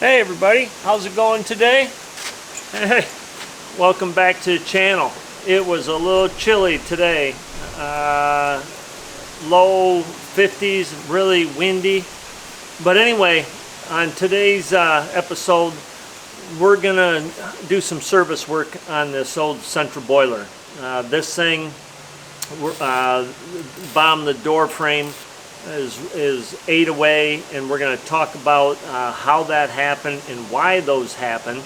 Hey everybody, how's it going today? Hey, welcome back to the channel. It was a little chilly today. Low 50s, really windy. But anyway, on today's episode, we're gonna do some service work on this old central boiler. This thing, bottom of the door frame is ate away, and we're going to talk about how that happened and why those happen.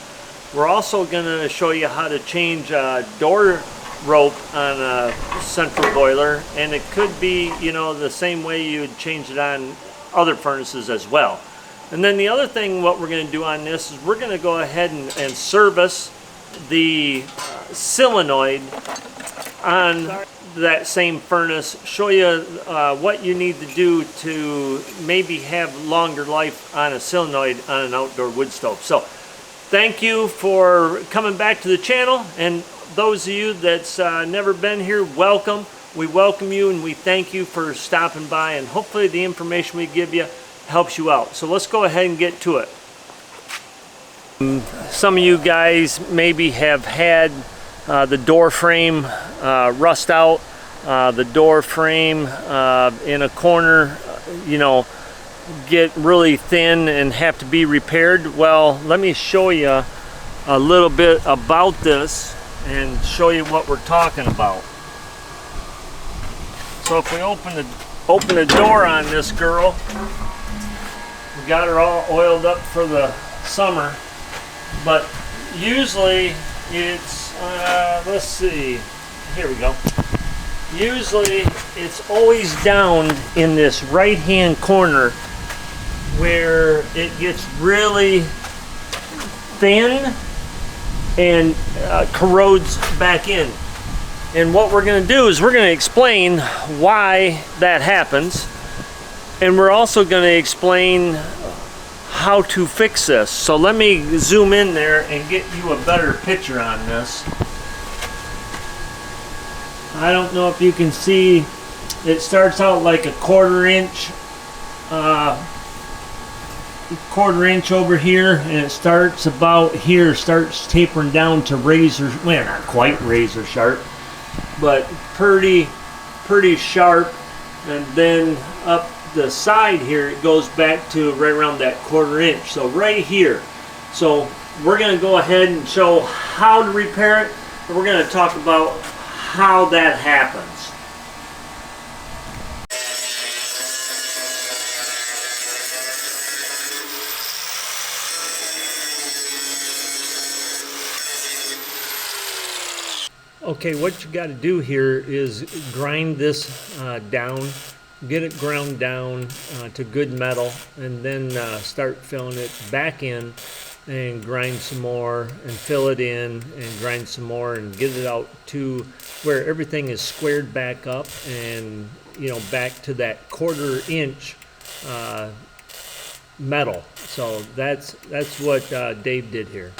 We're also going to show you how to change a door rope on a central boiler, and it could be, you know, the same way you would change it on other furnaces as well. And then the other thing what we're going to do on this is we're going to go ahead and service the solenoid on that same furnace, show you what you need to do to maybe have longer life on a solenoid on an outdoor wood stove. So thank you for coming back to the channel, and those of you that's never been here, welcome. We welcome you and we thank you for stopping by, and hopefully the information we give you helps you out. So let's go ahead and get to it. Some of you guys maybe have had the door frame rust out, the door frame in a corner, you know, get really thin and have to be repaired. Well, let me show you a little bit about this and show you what we're talking about. So if we open the door on this girl, we got her all oiled up for the summer, but usually it's let's see, here we go. Usually it's always down in this right hand corner where it gets really thin and corrodes back in. And what we're going to do is we're going to explain why that happens, and we're also going to explain how to fix this. So let me zoom in there and get you a better picture on this. I don't know if you can see, it starts out like a quarter inch over here, and it starts about here, starts tapering down to razor, well, not quite razor sharp, but pretty sharp, and then up the side here it goes back to right around that quarter inch, so right here. So we're going to go ahead and show how to repair it, and we're going to talk about how that happens. Okay, what you got to do here is grind this down, get it ground down to good metal, and then start filling it back in and grind some more and fill it in and grind some more and get it out to where everything is squared back up and, you know, back to that quarter inch metal. So that's what Dave did here.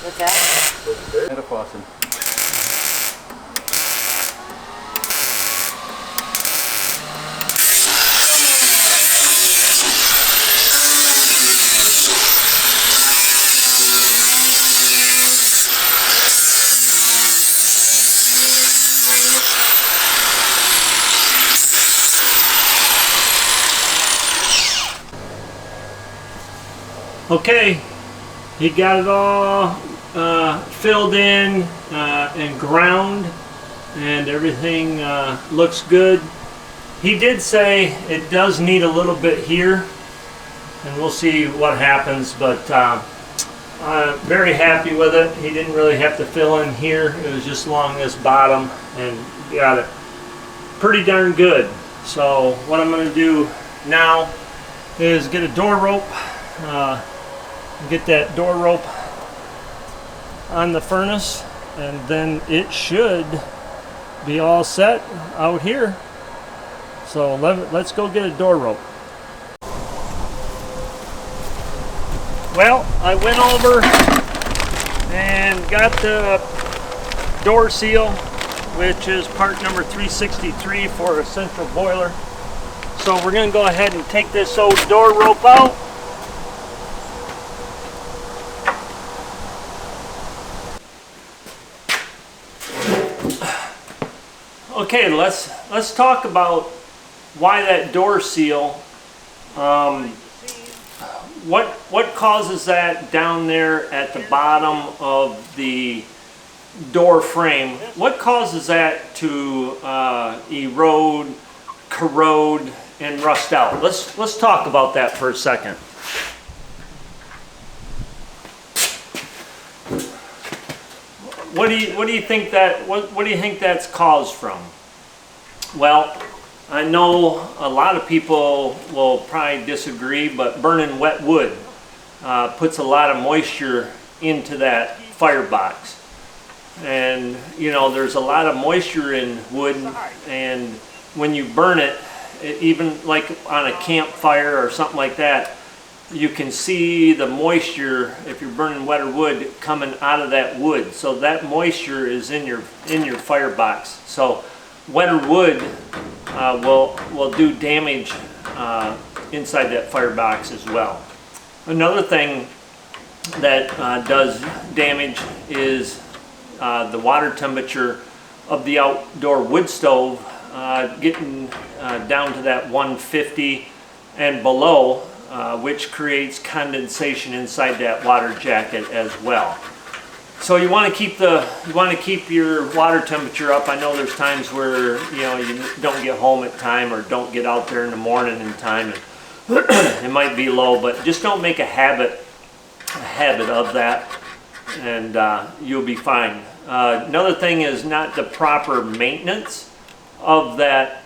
What's that? Metafossin. Okay, he got it all filled in and ground, and everything looks good. He did say it does need a little bit here, and we'll see what happens, but I'm very happy with it. He didn't really have to fill in here. It was just along this bottom, and got it pretty darn good. So what I'm going to do now is get a door rope, get that door rope on the furnace, and then it should be all set out here. So let's go get a door rope. Well, I went over and got the door seal which is part number 363 for a central boiler. So we're going to go ahead and take this old door rope out. Okay, let's talk about why that door seal. What causes that down there at the bottom of the door frame? What causes that to erode, corrode, and rust out? Let's talk about that for a second. What do you think that's caused from? Well, I know a lot of people will probably disagree, but burning wet wood puts a lot of moisture into that firebox. And you know, there's a lot of moisture in wood, and when you burn it, even like on a campfire or something like that, you can see the moisture, if you're burning wetter wood, coming out of that wood. So that moisture is in your firebox. So wetter wood will do damage inside that firebox as well. Another thing that does damage is the water temperature of the outdoor wood stove getting down to that 150 and below, which creates condensation inside that water jacket as well. So you want to keep your water temperature up. I know there's times where you don't get home at time or don't get out there in the morning in time, and it might be low, but just don't make a habit of that, and you'll be fine. Another thing is not the proper maintenance of that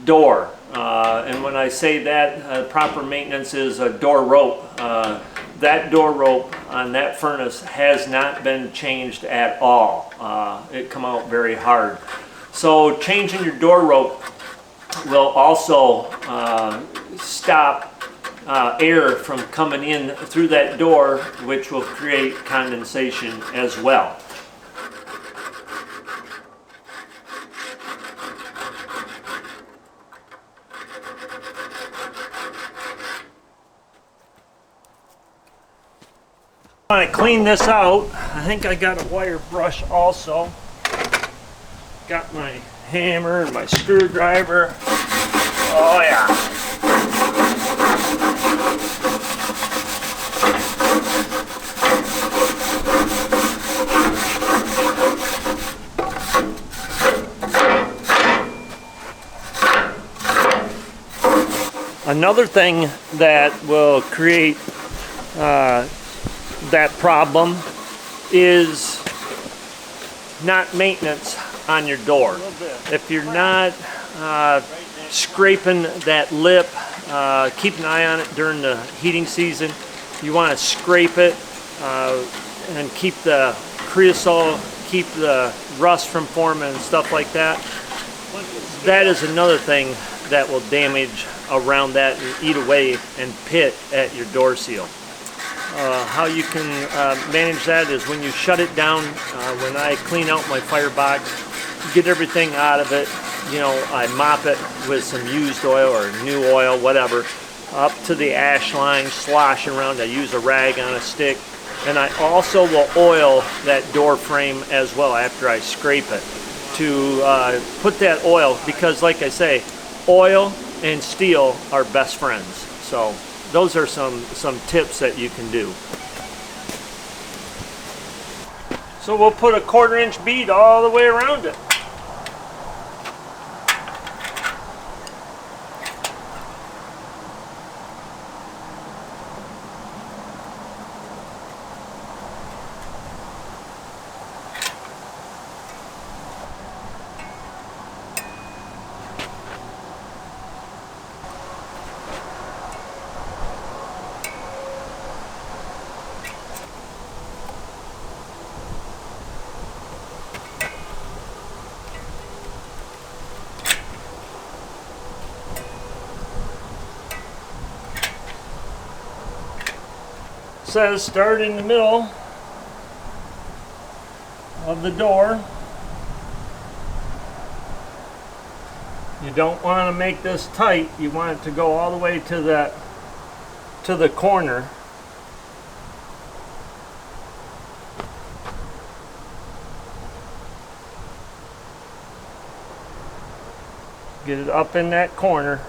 door. And when I say that, proper maintenance is a door rope. That door rope on that furnace has not been changed at all. It come out very hard. So changing your door rope will also stop air from coming in through that door, which will create condensation as well. When I clean this out, I think I got a wire brush also. Got my hammer and my screwdriver. Oh yeah. Another thing that will create that problem is not maintenance on your door. If you're not scraping that lip, keep an eye on it during the heating season. You want to scrape it and keep the creosote, keep the rust from forming and stuff like that. That is another thing that will damage around that and eat away and pit at your door seal. How you can manage that is when you shut it down. When I clean out my firebox, get everything out of it, I mop it with some used oil or new oil, whatever, up to the ash line, sloshing around. I use a rag on a stick, and I also will oil that door frame as well after I scrape it to put that oil, because like I say, oil and steel are best friends. So those are some tips that you can do. So we'll put a 1/4 inch bead all the way around it. Says start in the middle of the door You don't want to make this tight. You want it to go all the way to the corner. Get it up in that corner.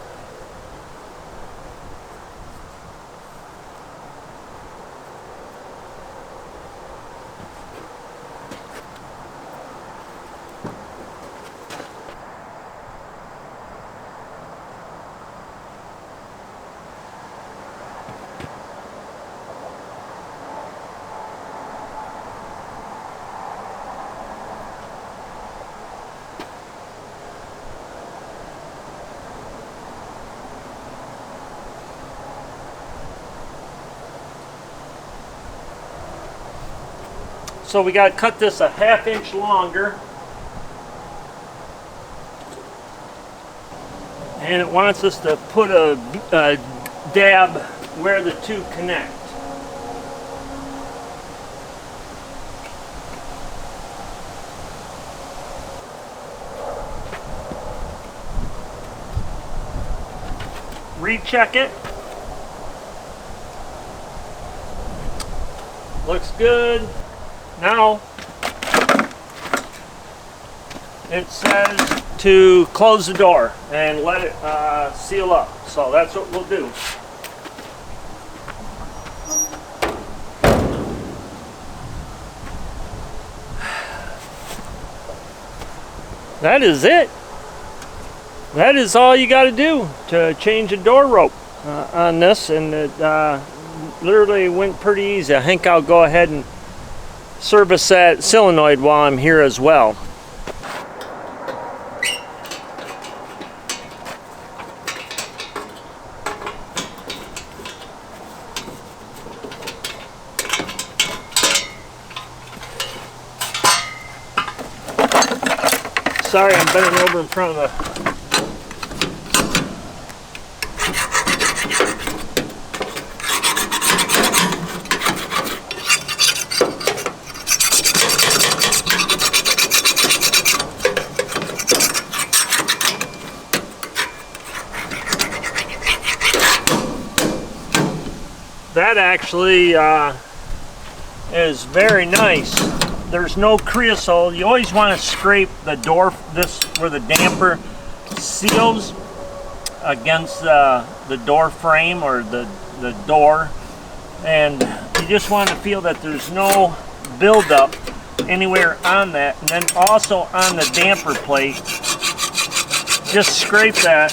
So we got to cut this a 1/2 inch longer. And it wants us to put a dab where the two connect. Recheck it. Looks good. Now it says to close the door and let it seal up. So that's what we'll do. That is it. That is all you got to do to change the door rope on this, and it literally went pretty easy. I think I'll go ahead and service that solenoid while I'm here as well. Sorry, I'm bending over in front of the that actually is very nice. There's no creosote. You always want to scrape the door, this where the damper seals against the door frame or the door, and you just want to feel that there's no buildup anywhere on that. And then also on the damper plate, just scrape that,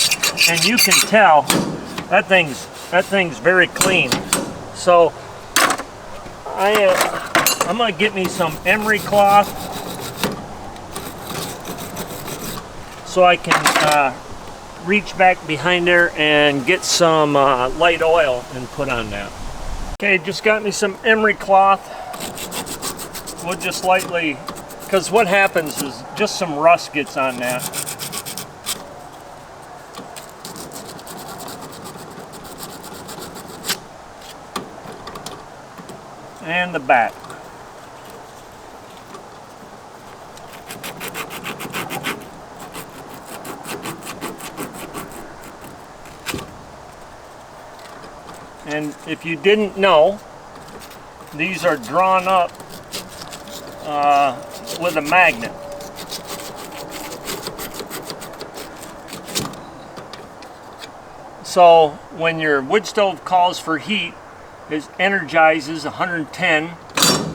and you can tell that thing's very clean. So I'm gonna get me some emery cloth so I can reach back behind there and get some light oil and put on that. Okay, just got me some emery cloth. We'll just lightly, because what happens is just some rust gets on that. And the back. And if you didn't know, these are drawn up with a magnet. So when your wood stove calls for heat, it energizes 110,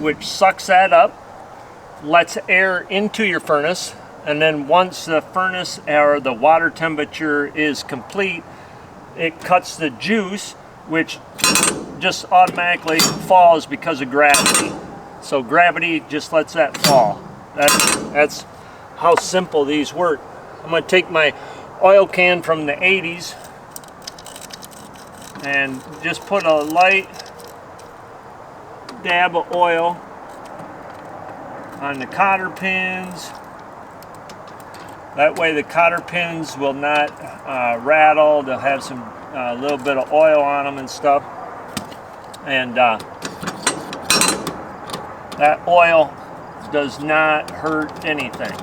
which sucks that up, lets air into your furnace, and then once the furnace or the water temperature is complete, it cuts the juice, which just automatically falls because of gravity. So gravity just lets that fall. That's how simple these work. I'm going to take my oil can from the 80s and just put a light dab of oil on the cotter pins. That way the cotter pins will not rattle. They'll have some little bit of oil on them and stuff. And that oil does not hurt anything.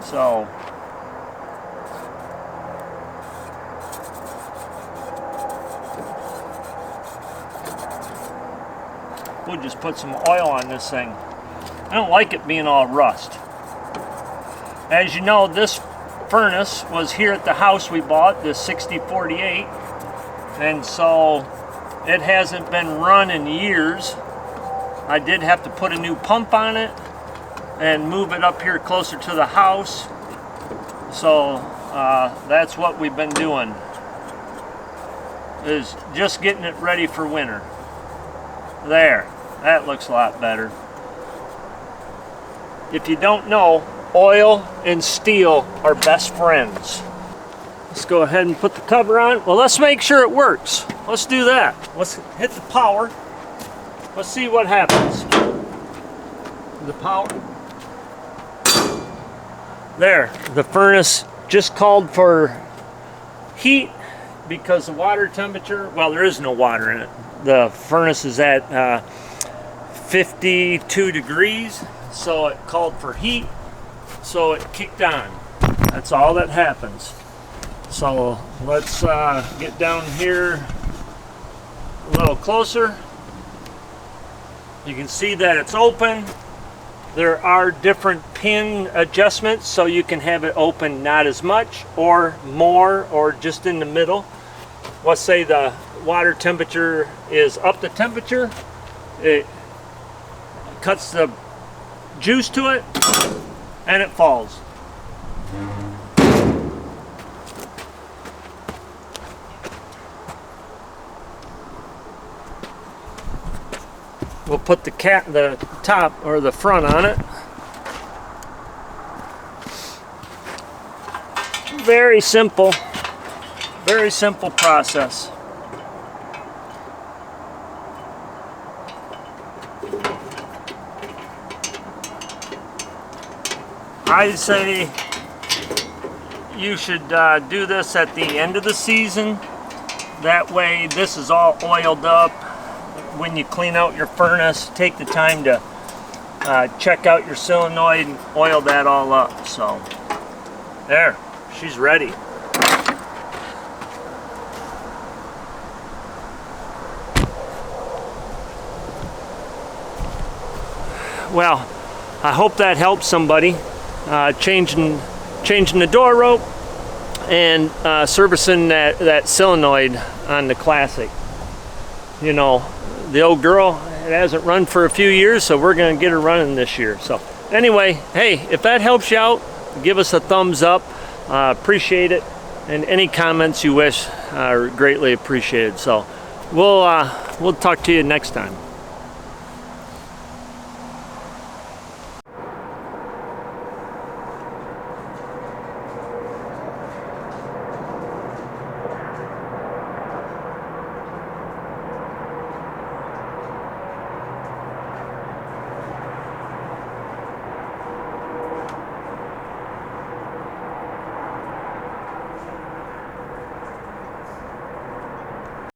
So we'll just put some oil on this thing. I don't like it being all rust. As you know, this furnace was here at the house we bought, the 6048, and so it hasn't been run in years. I did have to put a new pump on it and move it up here closer to the house. So that's what we've been doing, is just getting it ready for winter. There, that looks a lot better. If you don't know, oil and steel are best friends. Let's go ahead and put the cover on. Well, let's make sure it works. Let's do that. Let's hit the power. Let's see what happens. The power. There, the furnace just called for heat because the water temperature, well, there is no water in it. The furnace is at 52 degrees, so it called for heat, so it kicked on. That's all that happens. So let's get down here a little closer. You can see that it's open. There are different pin adjustments, so you can have it open not as much or more or just in the middle. Let's say the water temperature is up to temperature. It cuts the juice to it and it falls. We'll put the top or the front on it. Very simple process. I say you should do this at the end of the season. That way this is all oiled up. When you clean out your furnace, take the time to check out your solenoid and oil that all up. So there, she's ready. Well, I hope that helps somebody. Changing the door rope and servicing that solenoid on the Classic. You know, the old girl, it hasn't run for a few years, so we're going to get her running this year. So anyway, hey, if that helps you out, give us a thumbs up. Appreciate it, and any comments you wish are greatly appreciated. So we'll talk to you next time.